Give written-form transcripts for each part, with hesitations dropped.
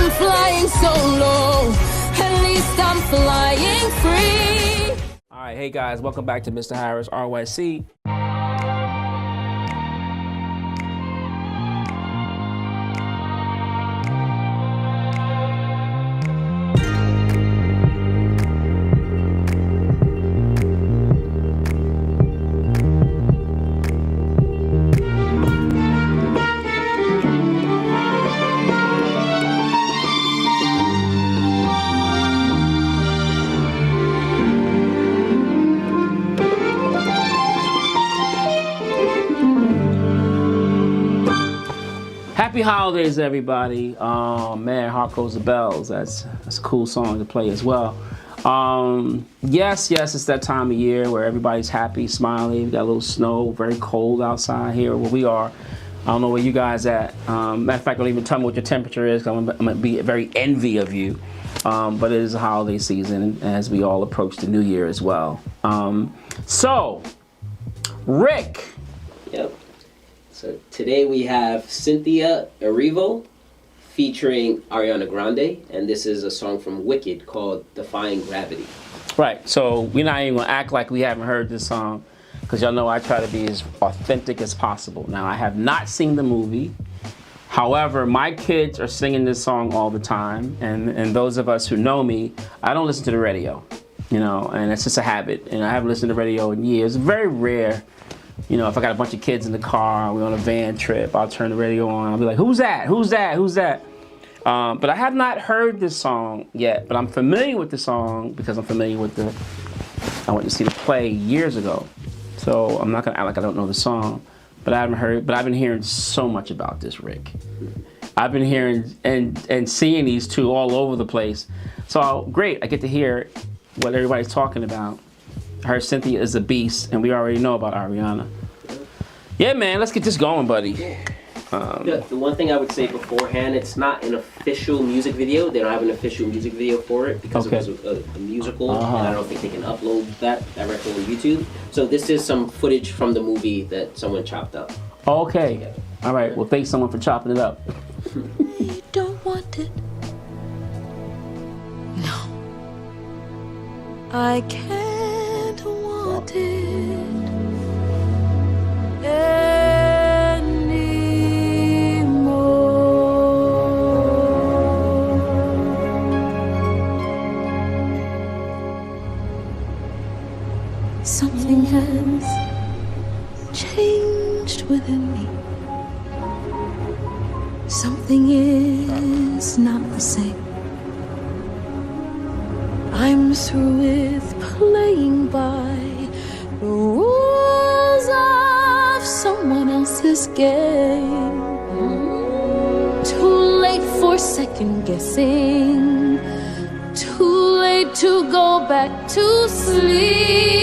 I'm flying solo. At least I'm flying free. All right, hey guys, welcome back to Mr. Harris RYC. Happy holidays, everybody. Man, Heart Goes the Bells. That's a cool song to play as well. Yes, it's that time of year where everybody's happy, smiling. We got a little snow, very cold outside here where we are. I don't know where you guys at. Matter of fact, don't even tell me what your temperature is. I'm gonna be very envy of you. But it is a holiday season as we all approach the new year as well. So, Rick. Yep. So today we have Cynthia Erivo featuring Ariana Grande, and this is a song from Wicked called Defying Gravity. Right, so we're not even gonna act like we haven't heard this song, because y'all know I try to be as authentic as possible. Now, I have not seen the movie. However, my kids are singing this song all the time, and those of us who know me, I don't listen to the radio, you know, and it's just a habit, and I haven't listened to the radio in years. It's very rare. You know, if I got a bunch of kids in the car, we're on a van trip, I'll turn the radio on, I'll be like, who's that? Who's that? Who's that? But I have not heard this song yet, but I'm familiar with the song because I'm familiar with I went to see the play years ago. So I'm not gonna act like I don't know the song, but I haven't heard, but I've been hearing so much about this, Rick. I've been hearing and seeing these two all over the place. So great, I get to hear what everybody's talking about. Her Cynthia is a beast, and we already know about Ariana. Yeah, man, let's get this going, buddy. The one thing I would say beforehand, it's not an official music video. They don't have an official music video for it because it was a musical, and I don't think they can upload that directly on YouTube. So this is some footage from the movie that someone chopped up. Okay. All right. Well, thanks someone for chopping it up. You don't want it. No. I can't want it anymore. Something has changed within me. Something is not the same. I'm through with playing by the rules of someone else's game. Too late for second guessing. Too late to go back to sleep.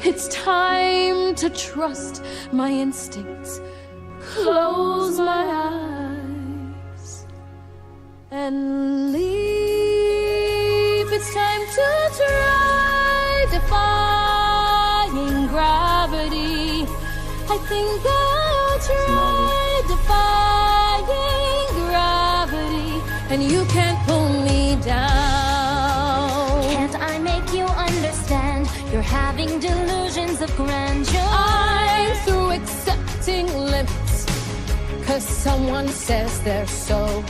It's time to trust my instincts. Close my eyes and leave. It's time to try defying gravity. I think I'll try defying gravity, and you can't pull me down. Can't I make you understand? You're having delusions of grandeur. I'm through accepting limits, 'cause someone says they're so.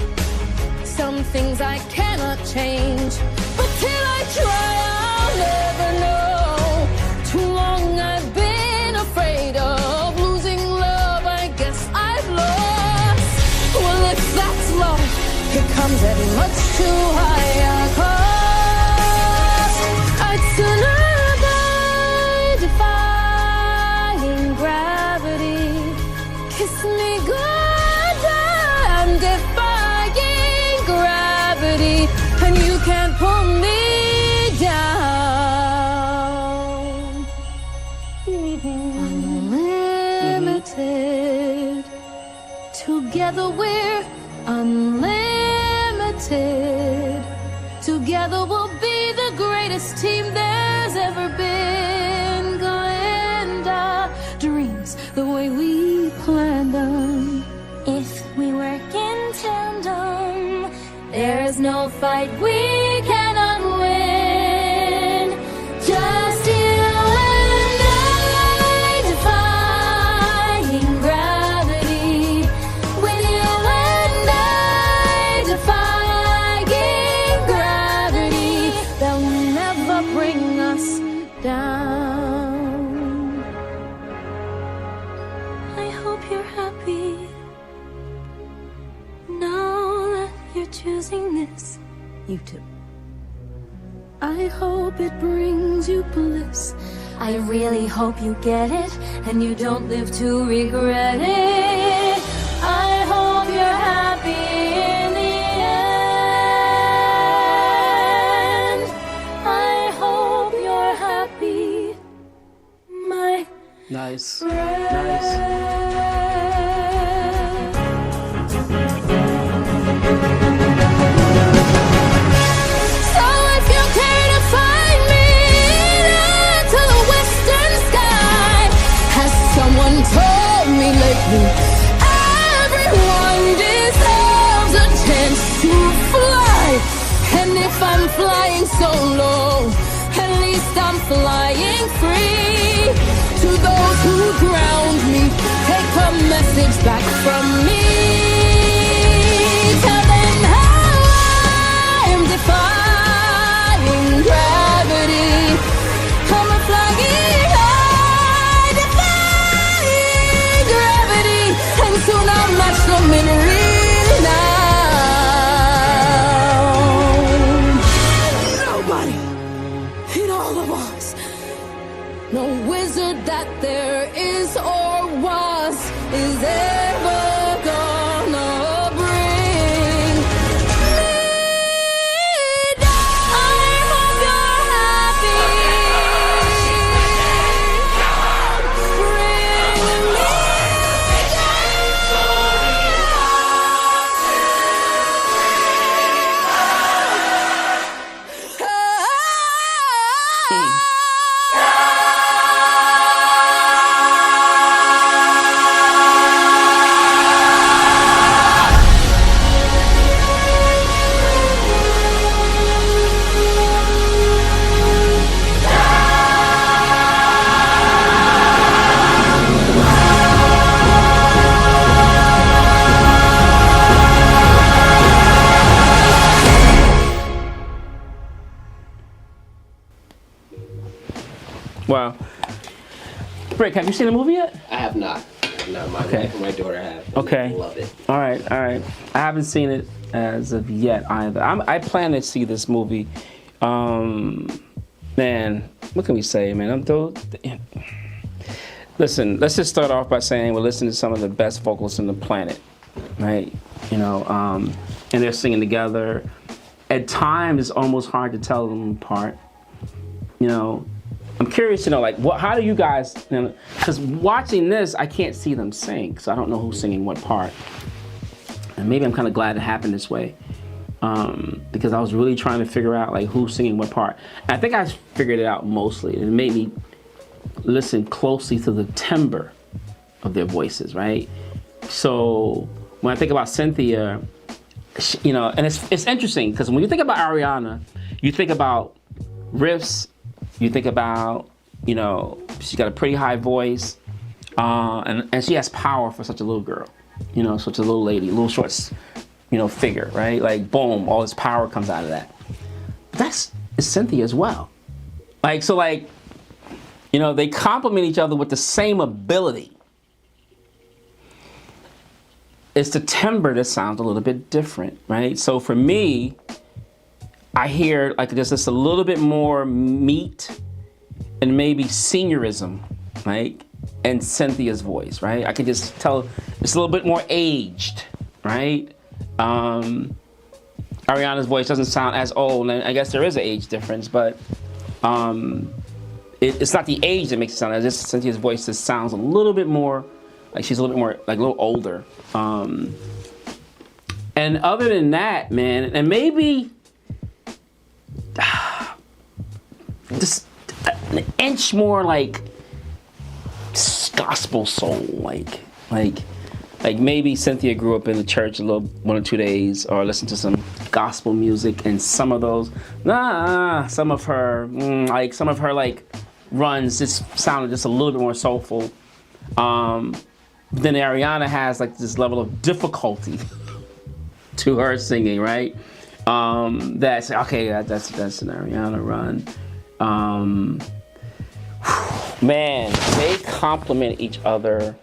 Some things I cannot change, but till I try, I'll never know. Too long I've been afraid of losing love. I guess I've lost. Well, if that's love, it comes at much too high a cost. I'd sooner die defying gravity. Kiss me goodbye, I'm defying gravity, and you can't pull me down. Unlimited. Together we're unlimited. Together we'll be the greatest team there's ever been. Go end our dreams the way we planned them. If we work in tandem, There's no fight we cannot win. Just you and I, defying gravity. With you and I, defying gravity. That will never bring us down. I hope you're happy now that you're choosing this. You too. I hope it brings you bliss. I really hope you get it and you don't live to regret it. I hope you're happy in the end. I hope you're happy, my Nice. friend. Nice. So if you care to find me to the western sky, has someone told me lately, everyone deserves a chance to fly. And if I'm flying solo, at least I'm flying free. To those who ground me, take a message back from me. Tell them how I'm defying gravity. I'm a flying high, defying gravity. And soon I'll match them in renown. Nobody in all the wars, no wizard that there is or was, is ever gonna bring me down. I hope you're happy. Bring me Wow. Rick, have you seen the movie yet? I have not. No, my Okay. wife and my daughter have. And Okay. they love it. All right. I haven't seen it as of yet either. I plan to see this movie. Man, what can we say, man? Listen, let's just start off by saying we're listening to some of the best vocalists on the planet, right? You know, and they're singing together. At times, it's almost hard to tell them apart. You know, I'm curious to know, like, how do you guys? Because watching this, I can't see them sing, so I don't know who's singing what part. And maybe I'm kind of glad it happened this way, because I was really trying to figure out like who's singing what part. And I think I figured it out mostly. It made me listen closely to the timbre of their voices, right? So when I think about Cynthia, you know, and it's interesting because when you think about Ariana, you think about riffs, you think about, you know, she's got a pretty high voice, and she has power for such a little girl, you know, such a little lady, little short, you know, figure, right? Like boom, all this power comes out of that. But that's Cynthia as well. Like, so like, you know, they complement each other with the same ability. It's the timbre that sounds a little bit different, right? So for me, I hear like there's just a little bit more meat and maybe seniorism, right? And Cynthia's voice, right? I can just tell it's a little bit more aged, right? Ariana's voice doesn't sound as old, and I guess there is an age difference, but it's not the age that makes it sound. It's just Cynthia's voice just sounds a little bit more like she's a little bit more like a little older. And other than that, man, and maybe just an inch more like gospel soul, like like maybe Cynthia grew up in the church a little 1 or 2 days, or listened to some gospel music, and some of those, some of her like runs just sounded just a little bit more soulful. Then Ariana has like this level of difficulty to her singing, right? That's okay. That's an Ariana run. Man, they complement each other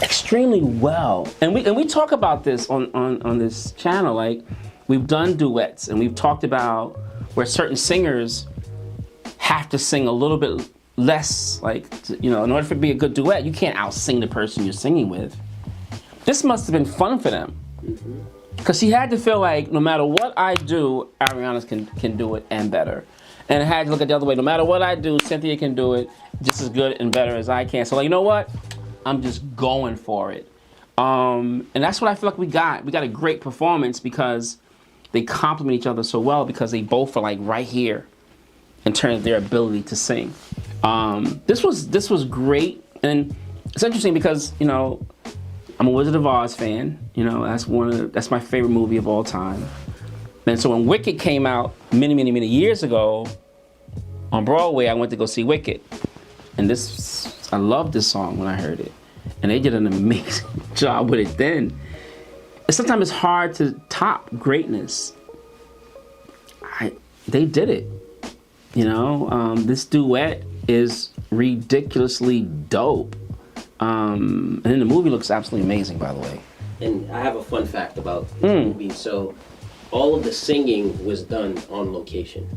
extremely well, and we talk about this on this channel. Like, we've done duets, and we've talked about where certain singers have to sing a little bit less, like, in order for it to be a good duet, you can't out-sing the person you're singing with. This must have been fun for them, because she had to feel like no matter what I do, Ariana can do it and better. And I had to look at the other way. No matter what I do, Cynthia can do it just as good and better as I can. So, like, you know what? I'm just going for it. And that's what I feel like we got. We got a great performance because they complement each other so well, because they both are like right here in terms of their ability to sing. This was great, and it's interesting because I'm a Wizard of Oz fan. That's my favorite movie of all time. And so when Wicked came out many years ago on Broadway, I went to go see Wicked, and I loved this song when I heard it, and they did an amazing job with it then. And sometimes it's hard to top greatness. They did it. This duet is ridiculously dope. And then the movie looks absolutely amazing, by the way. And I have a fun fact about the movie. So all of the singing was done on location.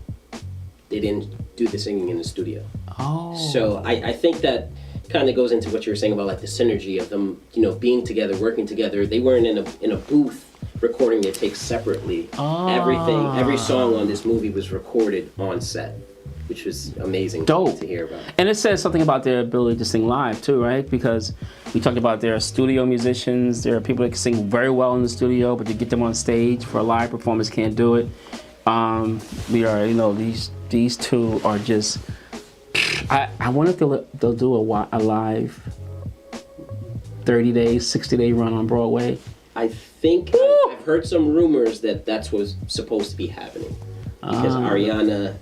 They didn't do the singing in the studio. Oh. So I think that kind of goes into what you were saying about like the synergy of them, being together, working together. They weren't in a booth recording their takes separately. Every song on this movie was recorded on set, which was amazing to hear about. And it says something about their ability to sing live too, right? Because we talked about there are studio musicians, there are people that can sing very well in the studio, but to get them on stage for a live performance can't do it. These two are just. I wonder if they'll do a live 30-day, 60-day run on Broadway. I think I've heard some rumors that that's what's supposed to be happening, because Ariana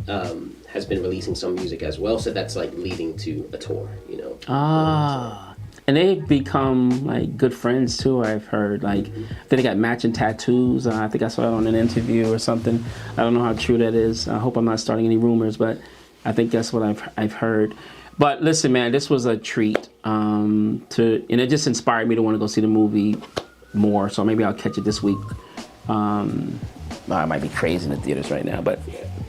has been releasing some music as well, so that's like leading to a tour, And they've become like good friends too, I've heard. Like, I think they got matching tattoos. I think I saw that on an interview or something. I don't know how true that is. I hope I'm not starting any rumors, but I think that's what I've heard. But listen, man, this was a treat. And it just inspired me to want to go see the movie more. So maybe I'll catch it this week. I might be crazy in the theaters right now, but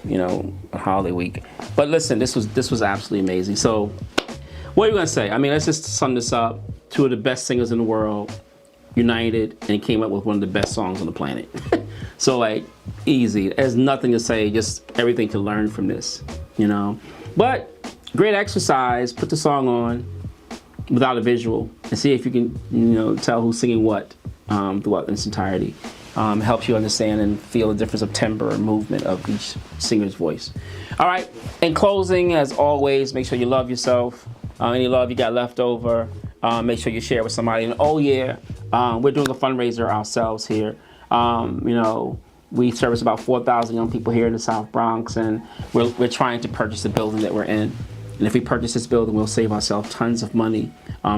a holiday week. But listen, this was absolutely amazing. So, what are you gonna say? I mean, let's just sum this up. Two of the best singers in the world united and came up with one of the best songs on the planet. So, like, easy. There's nothing to say. Just everything to learn from this. But great exercise. Put the song on without a visual and see if you can tell who's singing what throughout its entirety. Helps you understand and feel the difference of timbre and movement of each singer's voice. All right, in closing, as always, make sure you love yourself. Any love you got left over, make sure you share it with somebody. And we're doing a fundraiser ourselves here. We service about 4,000 young people here in the South Bronx, and we're trying to purchase the building that we're in. And if we purchase this building, we'll save ourselves tons of money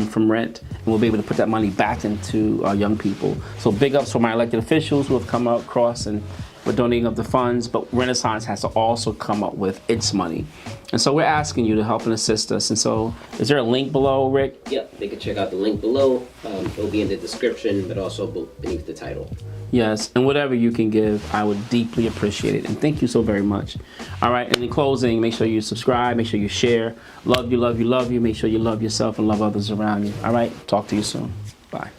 from rent, and we'll be able to put that money back into young people. So big ups for my elected officials who have come across and we're donating up the funds, but Renaissance has to also come up with its money. And so we're asking you to help and assist us. And so is there a link below, Rick? Yep, they can check out the link below. It'll be in the description, but also beneath the title. Yes, and whatever you can give, I would deeply appreciate it. And thank you so very much. All right, and in closing, make sure you subscribe, make sure you share. Love you, love you, love you. Make sure you love yourself and love others around you. All right, talk to you soon. Bye.